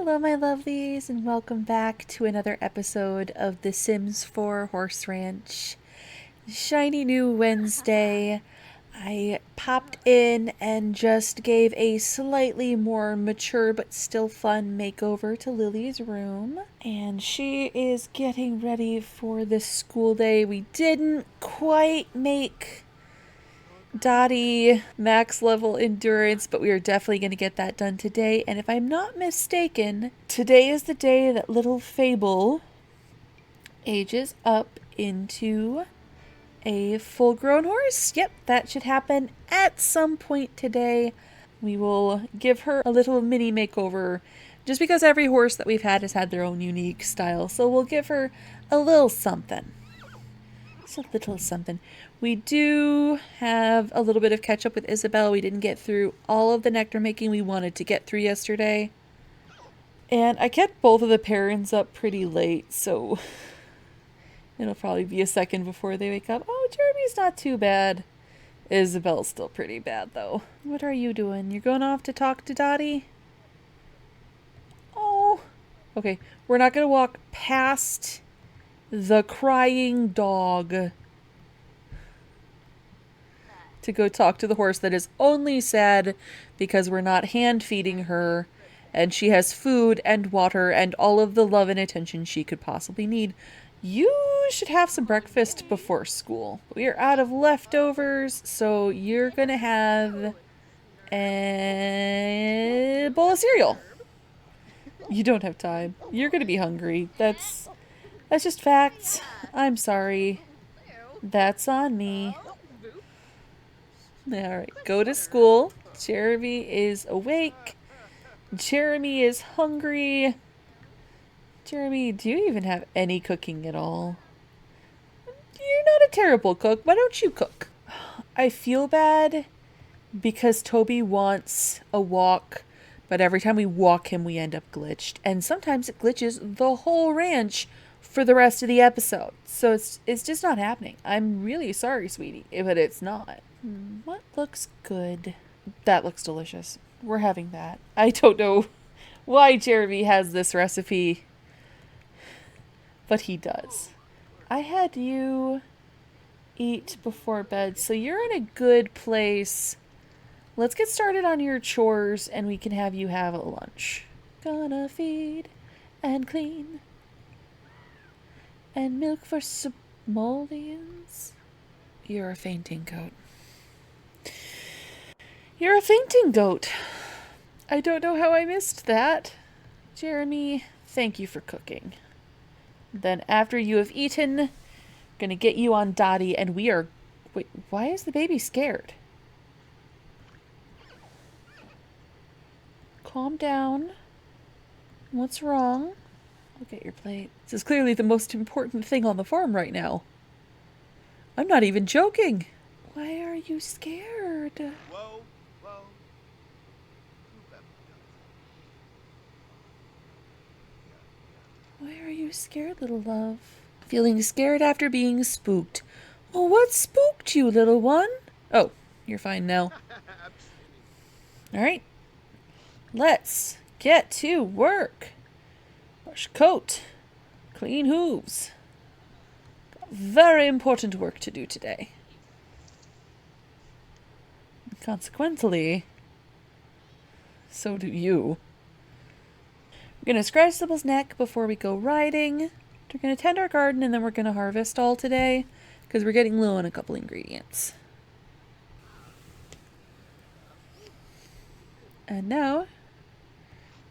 Hello, my lovelies, and welcome back to another episode of The Sims 4 Horse Ranch. Shiny new Wednesday. I popped in and just gave a slightly more mature but still fun makeover to Lily's room. And she is getting ready for this school day. We didn't quite make Dottie max level endurance, but we are definitely going to get that done today. And if I'm not mistaken, today is the day that little Fable ages up into a full-grown horse. Yep, that should happen at some point today. We will give her a little mini makeover, just because every horse that we've had has had their own unique style. So we'll give her a little something. Just a little something. We do have a little bit of catch up with Isabelle. We didn't get through all of the nectar making we wanted to get through yesterday. And I kept both of the parents up pretty late, so it'll probably be a second before they wake up. Oh, Jeremy's not too bad. Isabelle's still pretty bad, though. What are you doing? You're going off to talk to Dottie? Oh. Okay, we're not going to walk past the crying dog to go talk to the horse that is only sad because we're not hand feeding her and she has food and water and all of the love and attention she could possibly need. You should have some breakfast before school. We are out of leftovers, so you're gonna have a bowl of cereal. You don't have time. You're gonna be hungry. That's just facts. I'm sorry. That's on me. Alright, go to school. Jeremy is awake. Jeremy is hungry. Jeremy, do you even have any cooking at all? You're not a terrible cook. Why don't you cook? I feel bad because Toby wants a walk, but every time we walk him, we end up glitched. And sometimes it glitches the whole ranch for the rest of the episode. So it's just not happening. I'm really sorry, sweetie, but it's not. What looks good? That looks delicious. We're having that. I don't know why Jeremy has this recipe, but he does. I had you eat before bed, so you're in a good place. Let's get started on your chores and we can have you have a lunch. Gonna feed and clean and milk for simoleons. You're a fainting goat. You're a fainting goat. I don't know how I missed that. Jeremy, thank you for cooking. Then after you have eaten, I'm gonna get you on Dottie and we are... Wait, why is the baby scared? Calm down. What's wrong? Look at your plate. This is clearly the most important thing on the farm right now. I'm not even joking. Why are you scared? Why are you scared, little love? Feeling scared after being spooked. Oh, what spooked you, little one? Oh, you're fine now. Alright. Let's get to work. Brush coat. Clean hooves. Got very important work to do today. Consequently, so do you. We're going to scratch Sybil's neck before we go riding. We're going to tend our garden and then we're going to harvest all today because we're getting low on a couple ingredients. And now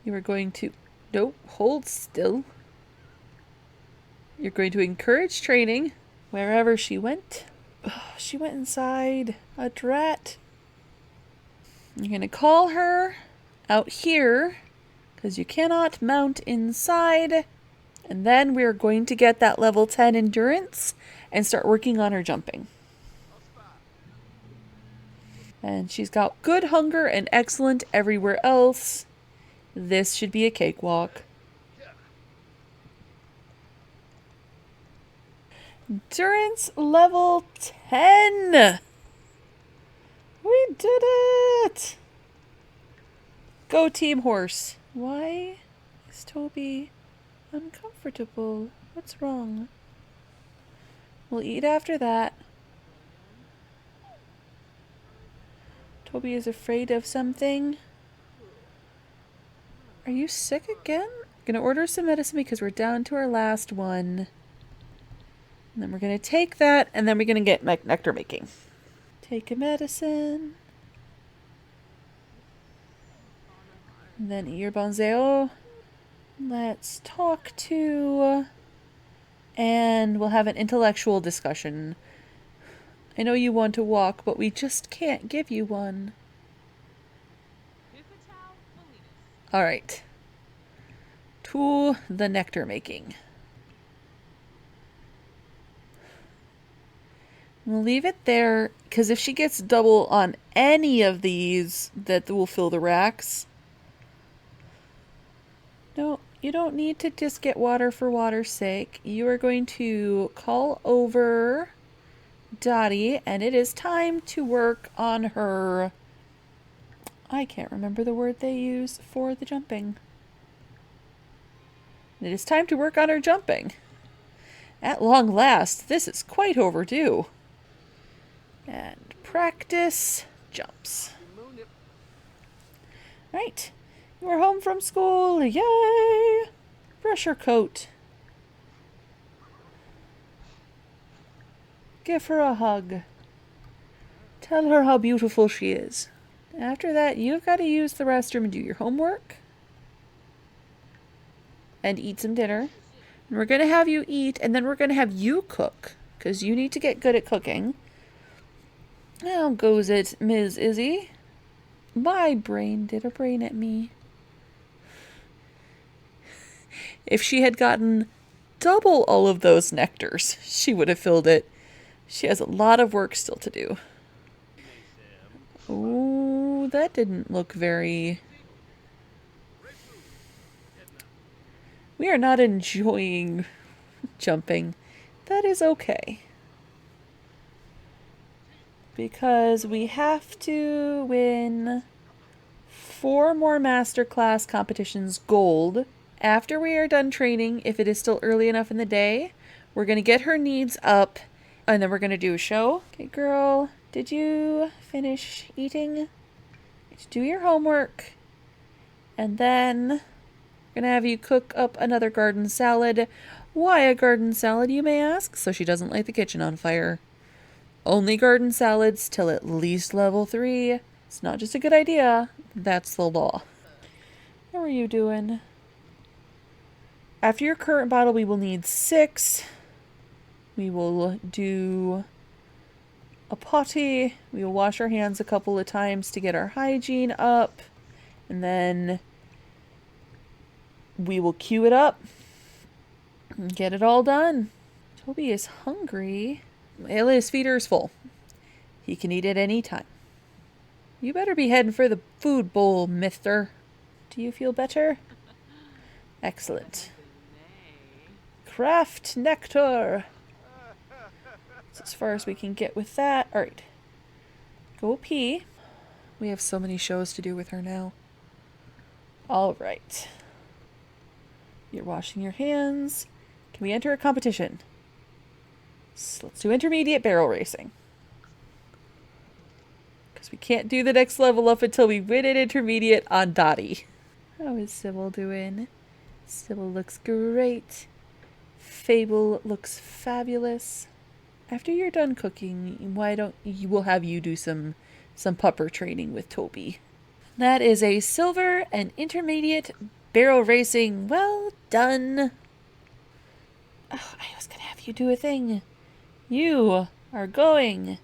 you are going to... Nope, hold still. You're going to encourage training wherever she went. Oh, she went inside. A drat. You're going to call her out here because you cannot mount inside. And then we're going to get that level 10 endurance and start working on her jumping. And she's got good hunger and excellent everywhere else. This should be a cakewalk. Endurance level 10! We did it! Go Team Horse. Why Is Toby uncomfortable? What's wrong? We'll eat after that. Toby is afraid of something. Are you sick again? Gonna order some medicine because we're down to our last one. And then we're gonna take that, and then we're gonna get nectar making. Take a medicine. And then eat your bonzeo. Let's talk to... And we'll have an intellectual discussion. I know you want to walk, but we just can't give you one. Alright. To the nectar making. We'll leave it there, because if she gets double on any of these, that will fill the racks. No, you don't need to just get water for water's sake. You are going to call over Dottie, and it is time to work on her... I can't remember the word they use for the jumping. It is time to work on her jumping. At long last, this is quite overdue. And practice jumps. Right. You are home from school. Yay! Brush her coat. Give her a hug. Tell her how beautiful she is. After that, you've got to use the restroom and do your homework. And eat some dinner. And we're going to have you eat, and then we're going to have you cook. Because you need to get good at cooking. How goes it, Ms. Izzy? My brain did a brain at me. If she had gotten double all of those nectars, she would have filled it. She has a lot of work still to do. Oh, that didn't look very... We are not enjoying jumping. That is okay. Because we have to win 4 more masterclass competitions gold. After we are done training, if it is still early enough in the day, we're going to get her needs up, and then we're going to do a show. Okay, girl, did you finish eating? Do your homework. And then we're going to have you cook up another garden salad. Why a garden salad, you may ask? So she doesn't light the kitchen on fire. Only garden salads till at least level 3. It's not just a good idea. That's the law. How are you doing? After your current bottle, we will need 6. We will do a potty. We will wash our hands a couple of times to get our hygiene up. And then we will queue it up and get it all done. Toby is hungry. His feeder is full. He can eat at any time. You better be heading for the food bowl, mister. Do you feel better? Excellent. Craft nectar. That's as far as we can get with that. Alright. Go pee. We have so many shows to do with her now. Alright. You're washing your hands. Can we enter a competition? So let's do intermediate barrel racing. Because we can't do the next level up until we win an intermediate on Dottie. How is Sybil doing? Sybil looks great. Fable looks fabulous. After you're done cooking, why don't you, we'll have you do some pupper training with Toby. That is a silver and intermediate barrel racing. Well done. Oh, I was gonna have you do a thing. You are going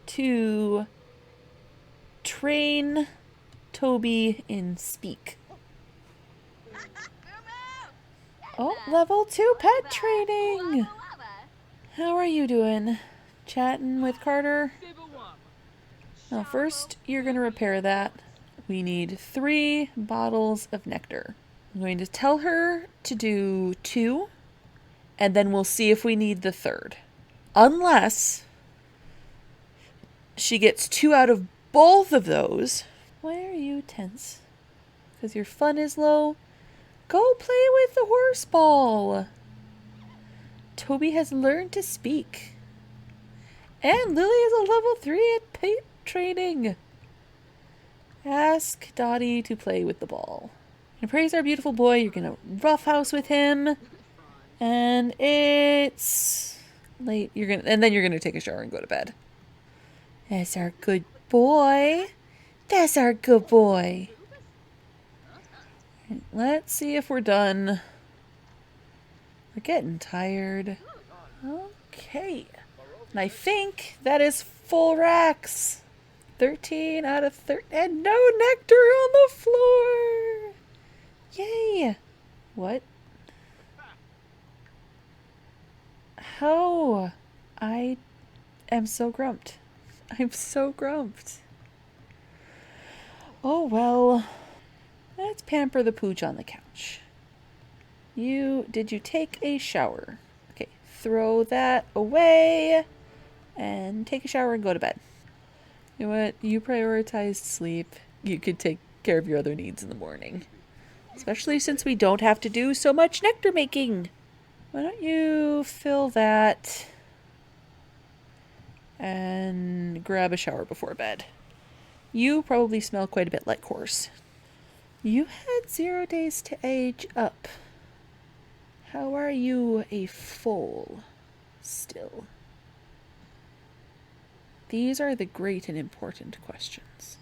to train Toby in speak. Oh, level 2 pet training. How are you doing? Chatting with Carter? Now first, you're going to repair that. We need 3 bottles of nectar. I'm going to tell her to do 2, and then we'll see if we need the 3rd. Unless she gets 2 out of both of those. Why are you tense? Because your fun is low? Go play with the horse ball. Toby has learned to speak. And Lily is a level 3 at paint training. Ask Dottie to play with the ball. And praise our beautiful boy. You're going to roughhouse with him. And it's late. And then you're going to take a shower and go to bed. That's our good boy. That's our good boy. Let's see if we're done. We're getting tired. Okay. And I think that is full racks. 13 out of 13. And no nectar on the floor. Yay. What? How? I am so grumped. I'm so grumped. Oh well. Let's pamper the pooch on the couch. Did you take a shower? Okay, throw that away and take a shower and go to bed. You know what? You prioritized sleep. You could take care of your other needs in the morning. Especially since we don't have to do so much nectar making. Why don't you fill that and grab a shower before bed? You probably smell quite a bit like horse. You had 0 days to age up. How are you a foal still? These are the great and important questions.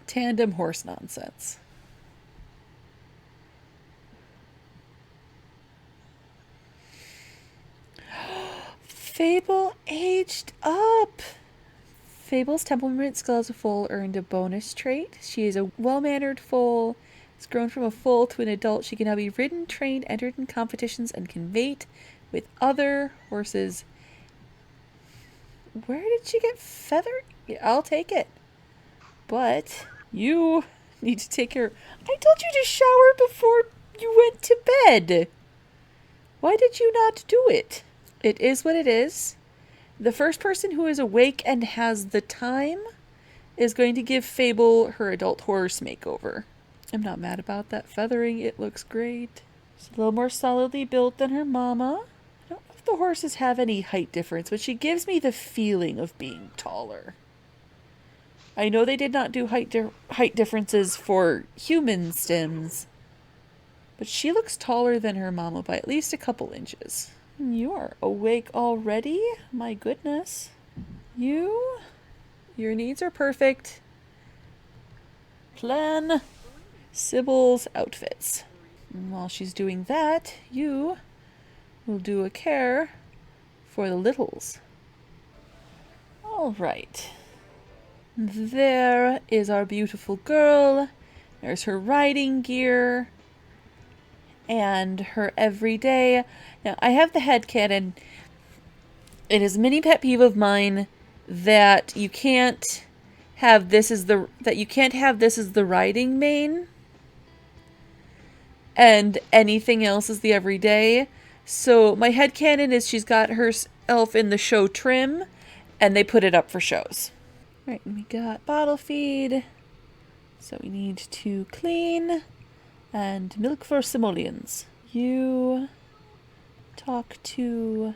Tandem horse nonsense. Fable aged up. Fable's temperament skill as a foal earned a bonus trait. She is a well-mannered foal. Has grown from a foal to an adult. She can now be ridden, trained, entered in competitions, and can mate with other horses. Where did she get feather? Yeah, I'll take it. But you need to take care. I told you to shower before you went to bed. Why did you not do it? It is what it is. The first person who is awake and has the time is going to give Fable her adult horse makeover. I'm not mad about that feathering. It looks great. She's a little more solidly built than her mama. I don't know if the horses have any height difference, but she gives me the feeling of being taller. I know they did not do height differences for human stems, but she looks taller than her mama by at least a couple inches. You are awake already? My goodness. Your needs are perfect. Plan Sybil's outfits. And while she's doing that, you will do a care for the littles. All right. There is our beautiful girl. There's her riding gear and her everyday. Now, I have the headcanon. It is a mini pet peeve of mine that you can't have this as the riding main and anything else is the everyday. So my headcanon is she's got herself in the show trim and they put it up for shows. Right, and we got bottle feed. So we need to clean and milk for simoleons. You talk to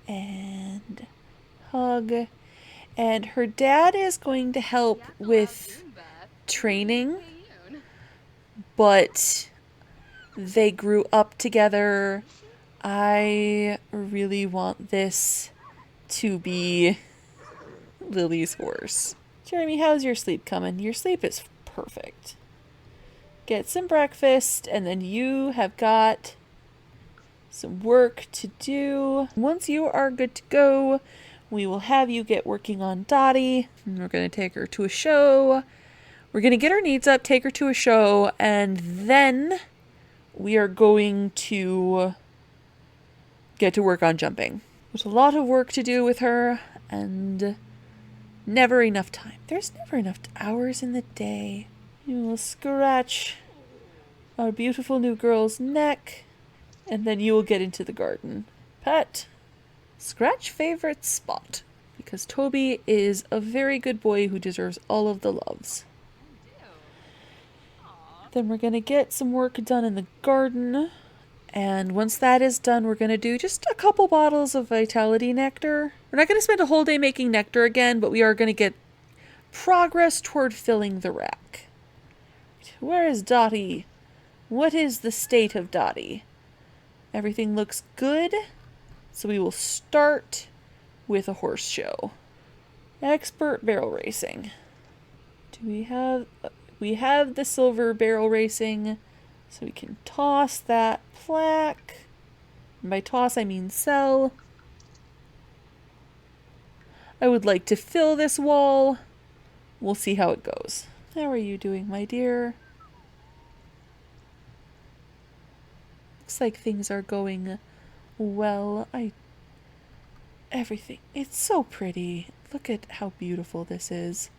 and hug. And her dad is going to help with training, but they grew up together. I really want this to be Lily's horse. Jeremy, how's your sleep coming? Your sleep is perfect. Get some breakfast, and then you have got some work to do. Once you are good to go, we will have you get working on Dottie. And we're going to take her to a show. We're going to get her needs up, take her to a show, and then we are going to get to work on jumping. There's a lot of work to do with her, and never enough time. There's never enough hours in the day. You will scratch our beautiful new girl's neck, and then you will get into the garden. Pet, scratch favorite spot, because Toby is a very good boy who deserves all of the loves. Then we're going to get some work done in the garden. And once that is done, we're going to do just a couple bottles of Vitality Nectar. We're not going to spend a whole day making nectar again, but we are going to get progress toward filling the rack. Where is Dottie? What is the state of Dottie? Everything looks good, so we will start with a horse show. Expert barrel racing. Do we have... We have the silver barrel racing, so we can toss that plaque. And by toss, I mean sell. I would like to fill this wall. We'll see how it goes. How are you doing, my dear? Looks like things are going well. Everything. It's so pretty. Look at how beautiful this is.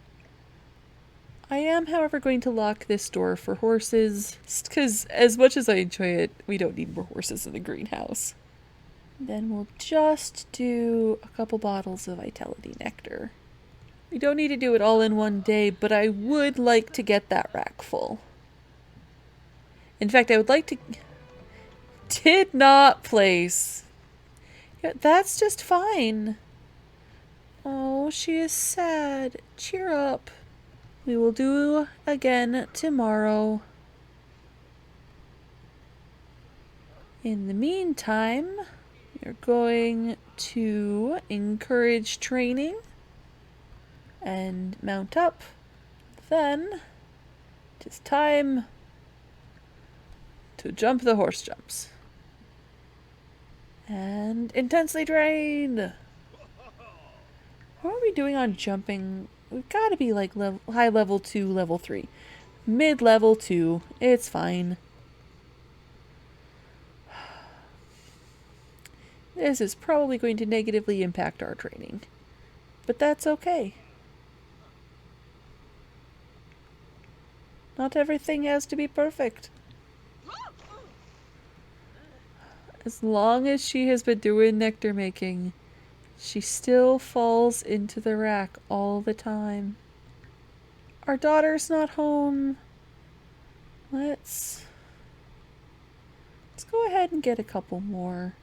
I am, however, going to lock this door for horses, because as much as I enjoy it, we don't need more horses in the greenhouse. Then we'll just do a couple bottles of Vitality Nectar. We don't need to do it all in one day, but I would like to get that rack full. In fact, I would like to... Did not place. Yeah, that's just fine. Oh, she is sad. Cheer up. We will do again tomorrow. In the meantime, we're going to encourage training and mount up. Then it is time to jump the horse jumps. And intensely train. What are we doing on jumping? We've got to be like high level 2, level 3. Mid-level 2. It's fine. This is probably going to negatively impact our training. But that's okay. Not everything has to be perfect. As long as she has been doing nectar making, she still falls into the rack all the time. Our daughter's not home. Let's go ahead and get a couple more.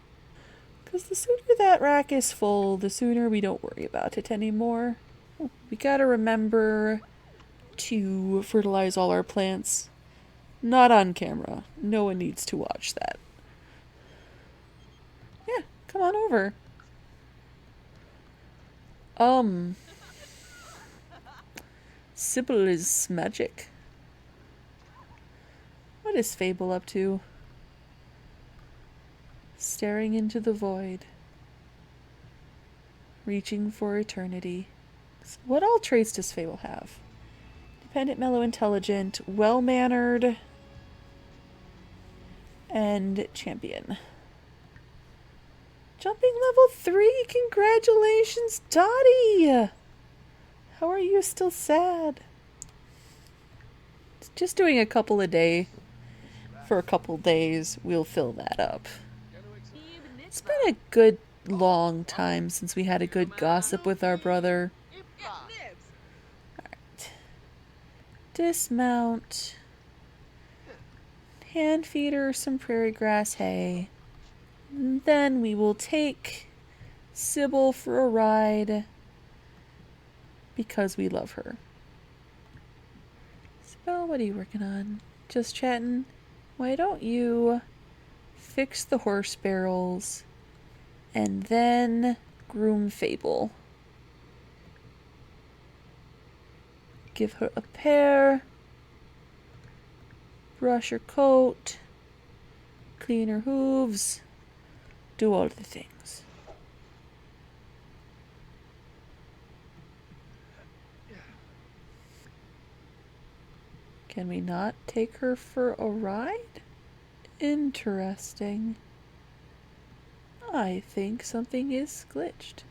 Because the sooner that rack is full, the sooner we don't worry about it anymore. We gotta remember to fertilize all our plants. Not on camera. No one needs to watch that. Yeah, come on over. Sybil is magic. What is Fable up to? Staring into the void. Reaching for eternity. So what all traits does Fable have? Dependent, mellow, intelligent, well-mannered, and champion. Jumping level 3! Congratulations, Dottie! How are you still sad? Just doing a couple a day for a couple days, we'll fill that up. It's been a good long time since we had a good gossip with our brother. Alright. Dismount. Hand feed her some prairie grass hay. And then we will take Sybil for a ride because we love her. Sybil, what are you working on? Just chatting? Why don't you fix the horse barrels and then groom Fable? Give her a pair. Brush her coat. Clean her hooves. Do all the things. Can we not take her for a ride? Interesting. I think something is glitched.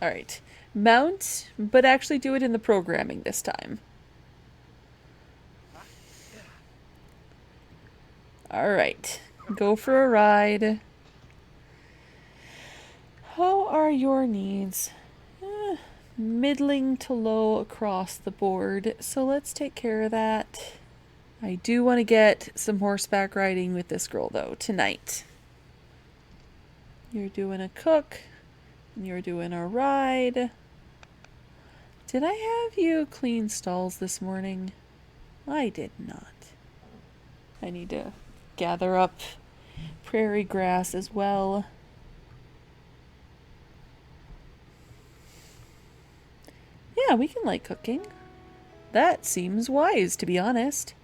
Alright. Mount, but actually do it in the programming this time. Alright. Go for a ride. How are your needs? middling to low across the board, so let's take care of that. I do want to get some horseback riding with this girl, though, tonight. You're doing a cook, and you're doing a ride. Did I have you clean stalls this morning? I did not. I need to gather up prairie grass as well. Yeah, we can like cooking. That seems wise, to be honest.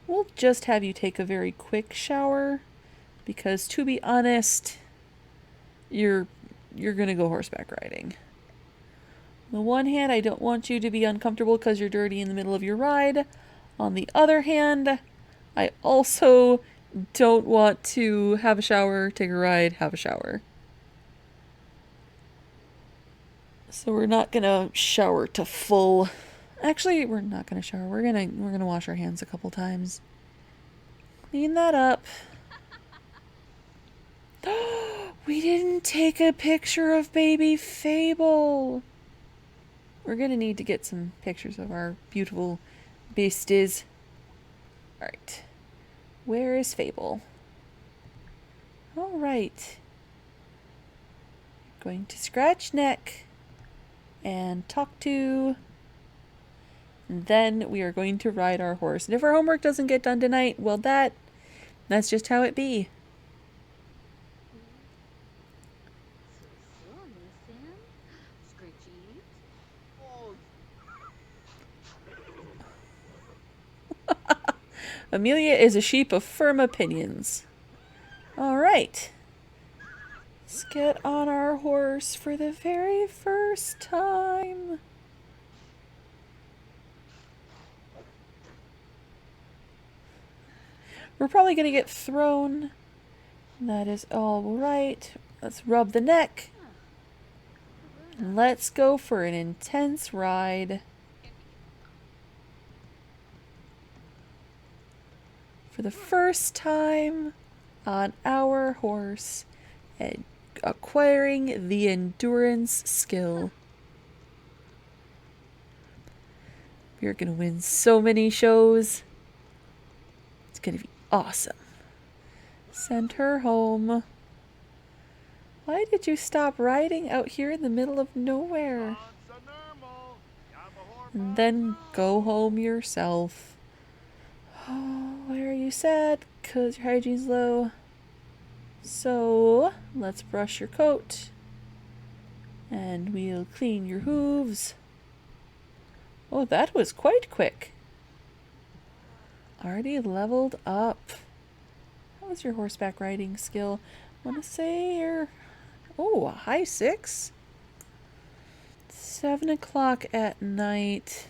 We'll just have you take a very quick shower, because to be honest, you're gonna go horseback riding. On the one hand, I don't want you to be uncomfortable because you're dirty in the middle of your ride. On the other hand, I also don't want to have a shower, take a ride, have a shower. So we're not gonna shower to full. Actually, we're not gonna shower. We're gonna wash our hands a couple times. Clean that up. We didn't take a picture of baby Fable. We're gonna need to get some pictures of our beautiful beasties. Alright. Where is Fable? Alright. Going to scratch neck and talk to. And then we are going to ride our horse. And if our homework doesn't get done tonight, well, that's just how it be. Amelia is a sheep of firm opinions. Alright. Let's get on our horse for the very first time. We're probably going to get thrown. That is all right. Let's rub the neck. Let's go for an intense ride. For the first time on our horse and acquiring the endurance skill. We're going to win so many shows. It's going to be awesome. Send her home. Why did you stop riding out here in the middle of nowhere? And then go home yourself. Oh, why are you sad? 'Cause your hygiene's low. So, let's brush your coat. And we'll clean your hooves. Oh, that was quite quick. Already leveled up. How was your horseback riding skill? I want to say you're... Oh, a high 6? 7 o'clock at night.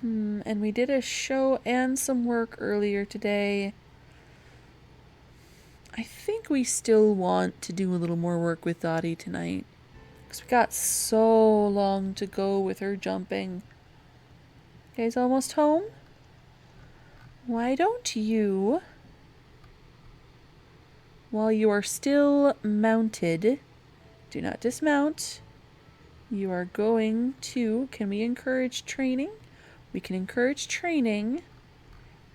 And we did a show and some work earlier today. I think we still want to do a little more work with Dottie tonight. Because we got so long to go with her jumping. You guys almost home? Why don't you, while you are still mounted, do not dismount. You are going to, can we encourage training? We can encourage training,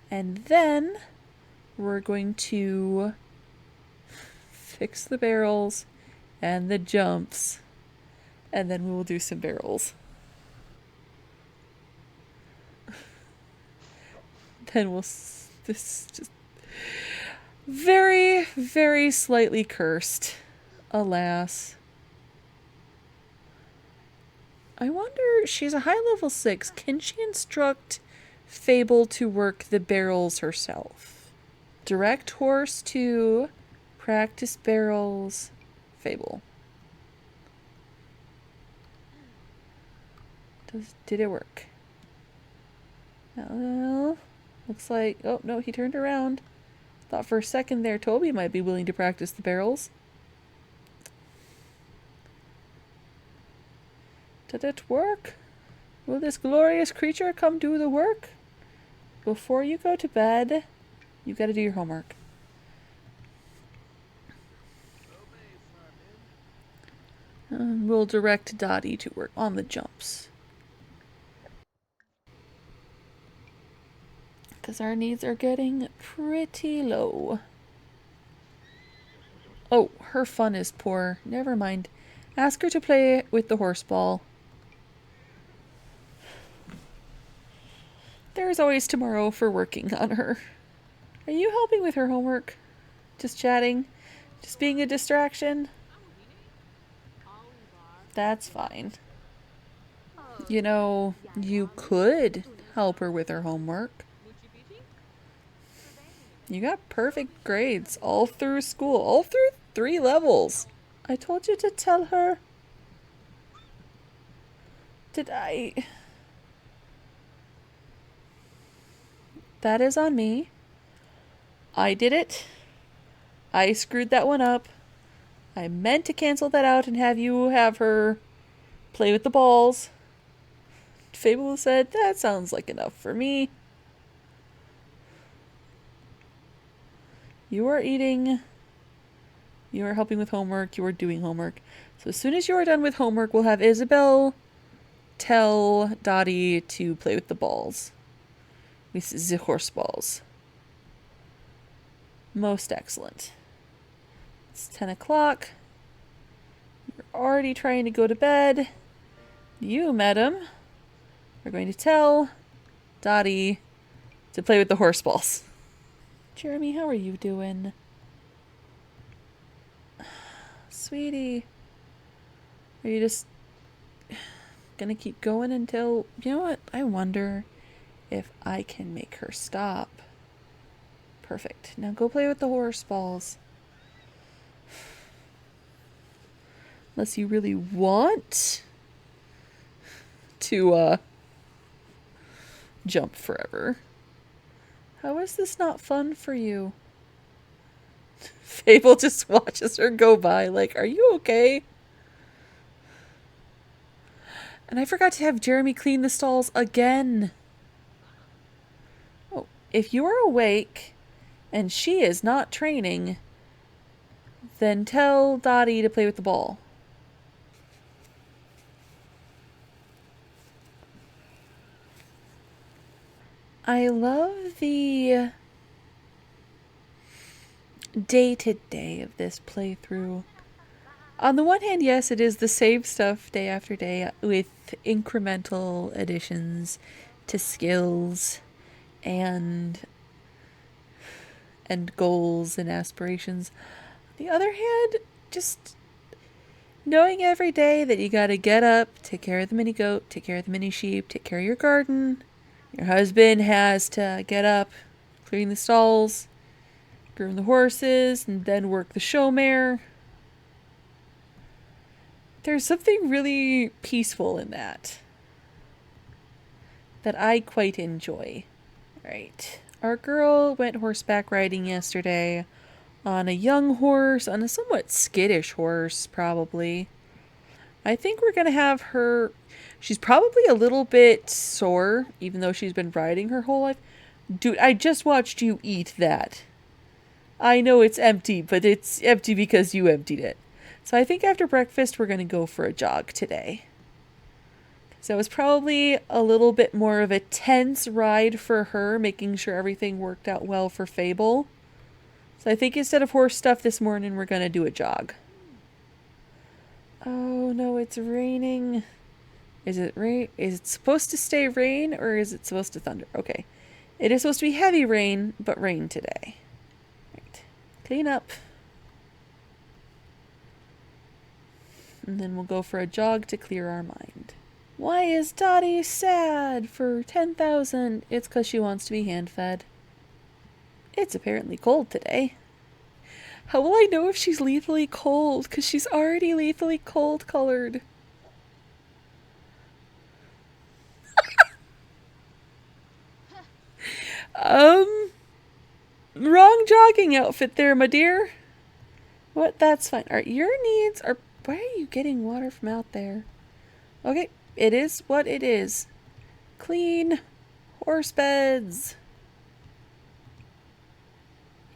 and then we're going to fix the barrels and the jumps, and then we will do some barrels. Then we'll, this just very, very slightly cursed, alas. I wonder, she's a high level 6. Can she instruct Fable to work the barrels herself? Direct horse to practice barrels, Fable. Did it work? Well, looks like, oh no, he turned around. Thought for a second there Toby might be willing to practice the barrels. Did it work? Will this glorious creature come do the work? Before you go to bed, you gotta do your homework. will direct Dottie to work on the jumps. Because our needs are getting pretty low. Oh, her fun is poor. Never mind. Ask her to play with the horse ball. There's always tomorrow for working on her. Are you helping with her homework? Just chatting? Just being a distraction? That's fine. You know, you could help her with her homework. You got perfect grades all through school, all through 3 levels. I told you to tell her. Did I? That is on me. I did it. I screwed that one up. I meant to cancel that out and have her play with the balls. Fable said, that sounds like enough for me. You are eating. You are helping with homework. You are doing homework. So as soon as you are done with homework, we'll have Isabelle tell Dottie to play with the balls. With the horse balls. Most excellent. It's 10 o'clock. You're already trying to go to bed. You, madam, are going to tell Dottie to play with the horse balls. Jeremy, how are you doing? Sweetie, are you just gonna keep going until... You know what? I wonder if I can make her stop. Perfect. Now go play with the horse balls. Unless you really want to jump forever. How is this not fun for you? Fable just watches her go by like, are you okay? And I forgot to have Jeremy clean the stalls again. Oh, if you are awake and she is not training, then tell Dottie to play with the ball. I love the day-to-day of this playthrough. On the one hand, yes, it is the same stuff day after day with incremental additions to skills and goals and aspirations. On the other hand, just knowing every day that you gotta get up, take care of the mini goat, take care of the mini sheep, take care of your garden. Your husband has to get up, clean the stalls, groom the horses, and then work the show mare. There's something really peaceful in that I quite enjoy. Right. Our girl went horseback riding yesterday on a young horse, on a somewhat skittish horse, probably. I think we're going to have her... She's probably a little bit sore, even though she's been riding her whole life. Dude, I just watched you eat that. I know it's empty, but it's empty because you emptied it. So I think after breakfast, we're going to go for a jog today. So it was probably a little bit more of a tense ride for her, making sure everything worked out well for Fable. So I think instead of horse stuff this morning, we're going to do a jog. Oh no, it's raining. Is it rain? Is it supposed to stay rain or is it supposed to thunder? Okay. It is supposed to be heavy rain, but rain today. Right. Clean up. And then we'll go for a jog to clear our mind. Why is Dottie sad for 10,000? It's because she wants to be hand-fed. It's apparently cold today. How will I know if she's lethally cold? Because she's already lethally cold-colored. Wrong jogging outfit there, my dear. What? That's fine. Alright, your needs are... Why are you getting water from out there? Okay, it is what it is. Clean horse beds.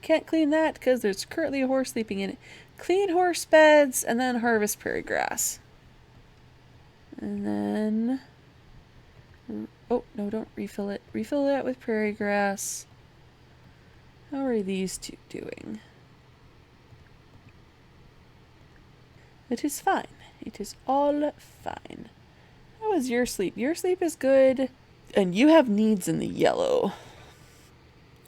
Can't clean that because there's currently a horse sleeping in it. Clean horse beds and then harvest prairie grass. And then... Oh, no, don't refill it. Refill that with prairie grass. How are these two doing? It is fine. It is all fine. How is your sleep? Your sleep is good. And you have needs in the yellow.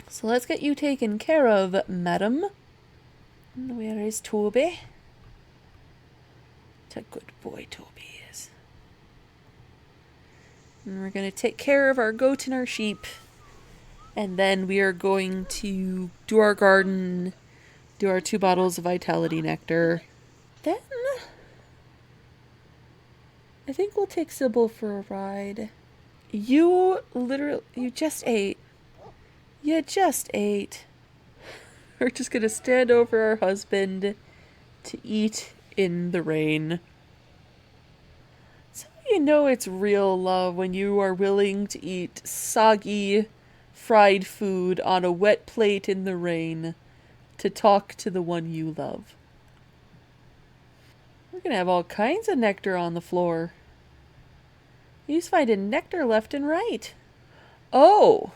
So let's get you taken care of, madam. Where is Toby? What a good boy Toby is. And we're going to take care of our goat and our sheep. And then we are going to do our garden, do our 2 bottles of Vitality Nectar. Then I think we'll take Sybil for a ride. You just ate. You just ate. We're just going to stand over our husband to eat in the rain. So you know it's real love when you are willing to eat soggy, fried food on a wet plate in the rain to talk to the one you love. We're going to have all kinds of nectar on the floor. He's finding nectar left and right. Oh!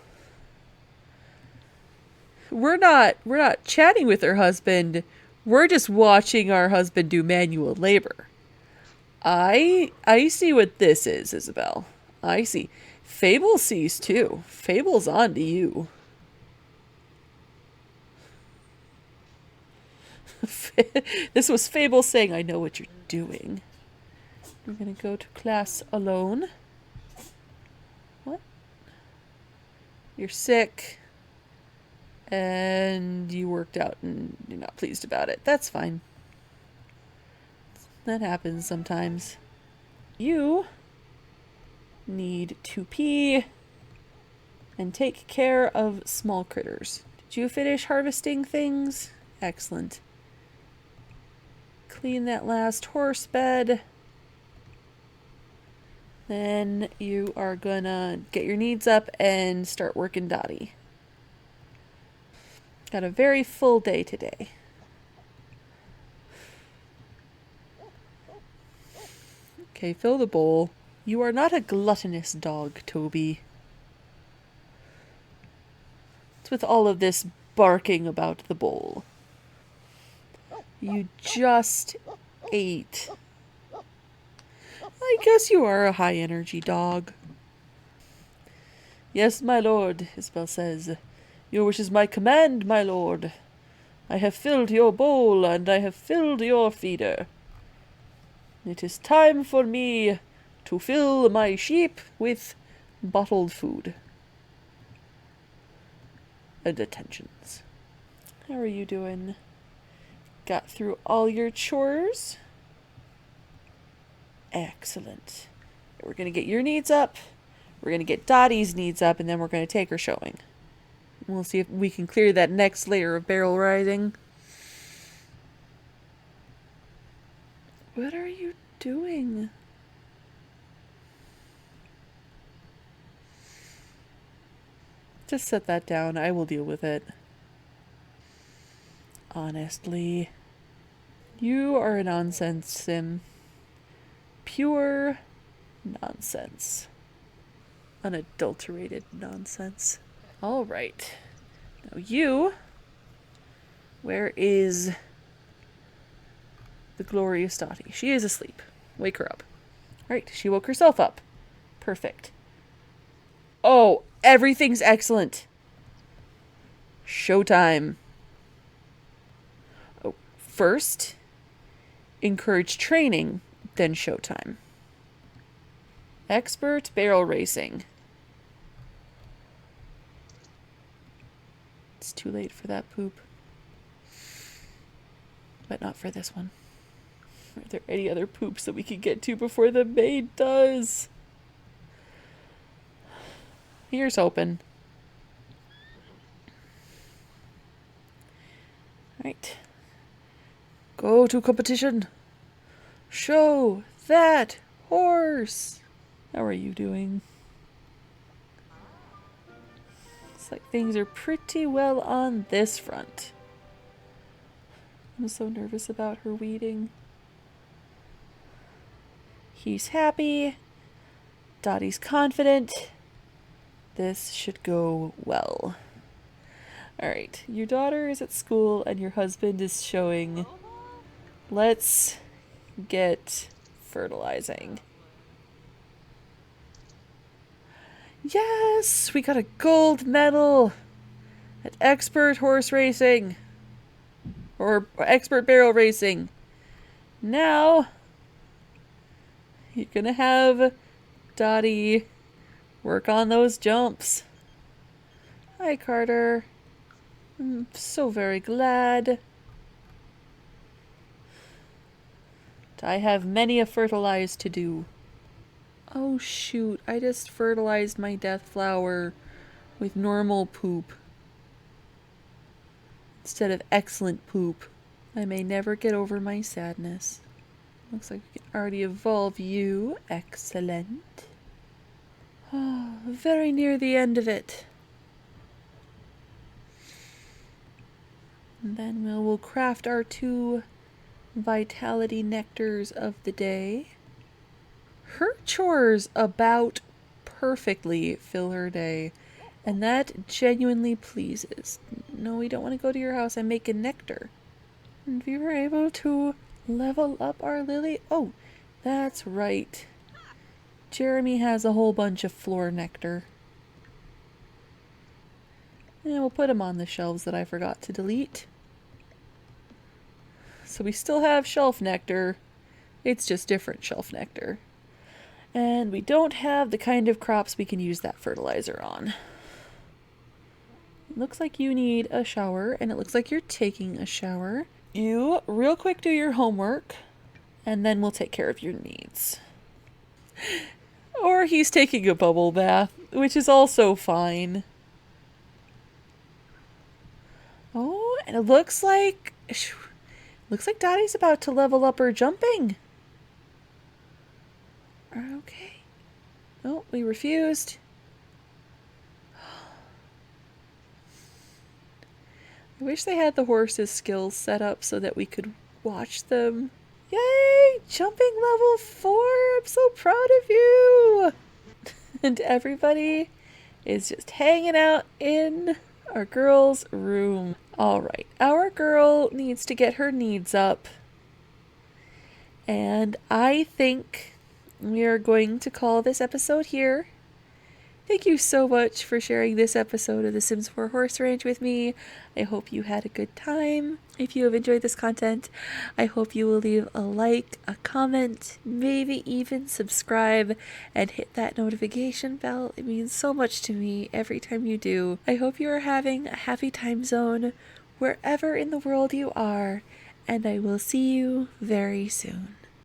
We're not chatting with her husband. We're just watching our husband do manual labor. I see what this is, Isabelle. I see. Fable sees too. Fable's on to you. This was Fable saying, I know what you're doing. You're gonna go to class alone. What? You're sick. And you worked out and you're not pleased about it. That's fine. That happens sometimes. You need to pee and take care of small critters. Did you finish harvesting things? Excellent. Clean that last horse bed. Then you are gonna get your needs up and start working Dottie. Got a very full day today. Okay, fill the bowl. You are not a gluttonous dog, Toby. What's with all of this barking about the bowl? You just ate. I guess you are a high-energy dog. Yes, my lord, Isabelle says. Your wish is my command, my lord. I have filled your bowl, and I have filled your feeder. It is time for me to fill my sheep with bottled food and attentions. How are you doing? Got through all your chores? Excellent. We're going to get your needs up. We're going to get Dottie's needs up, and then we're going to take her showing. We'll see if we can clear that next layer of barrel riding. What are you doing? Just set that down. I will deal with it. Honestly. You are a nonsense sim. Pure nonsense. Unadulterated nonsense. All right. Now you... Where is the glorious Dottie? She is asleep. Wake her up. Right, she woke herself up. Perfect. Oh, everything's excellent. Showtime. Oh, first, encourage training, then showtime. Expert barrel racing. It's too late for that poop. But not for this one. Are there any other poops that we can get to before the maid does? Here's hoping. Right. Go to competition. Show that horse. How are you doing? Looks like things are pretty well on this front. I'm so nervous about her weeding. He's happy. Dottie's confident. This should go well. Alright, your daughter is at school and your husband is showing. Let's get fertilizing. Yes! We got a gold medal at expert horse racing. Or expert barrel racing. Now, you're gonna have Dottie work on those jumps. Hi, Carter. I'm so very glad. I have many a fertilize to do. Oh shoot, I just fertilized my death flower with normal poop instead of excellent poop. I may never get over my sadness. Looks like we can already evolve you. Excellent. Oh, very near the end of it. And then we'll craft our 2 vitality nectars of the day. Her chores about perfectly fill her day, and that genuinely pleases. No, we don't want to go to your house and make a nectar. And we were able to level up our lily. Oh, that's right. Jeremy has a whole bunch of floor nectar. And we'll put them on the shelves that I forgot to delete. So we still have shelf nectar. It's just different shelf nectar. And we don't have the kind of crops we can use that fertilizer on. It looks like you need a shower, and it looks like you're taking a shower. You, real quick, do your homework, and then we'll take care of your needs. Or he's taking a bubble bath, which is also fine. Oh, and it looks like Dottie's about to level up her jumping. Okay. Oh, we refused. I wish they had the horses' skills set up so that we could watch them. Yay! Jumping level 4! I'm so proud of you! And everybody is just hanging out in our girl's room. Alright, our girl needs to get her needs up. And I think we are going to call this episode here. Thank you so much for sharing this episode of The Sims 4 Horse Ranch with me. I hope you had a good time. If you have enjoyed this content, I hope you will leave a like, a comment, maybe even subscribe, and hit that notification bell. It means so much to me every time you do. I hope you are having a happy time zone wherever in the world you are, and I will see you very soon.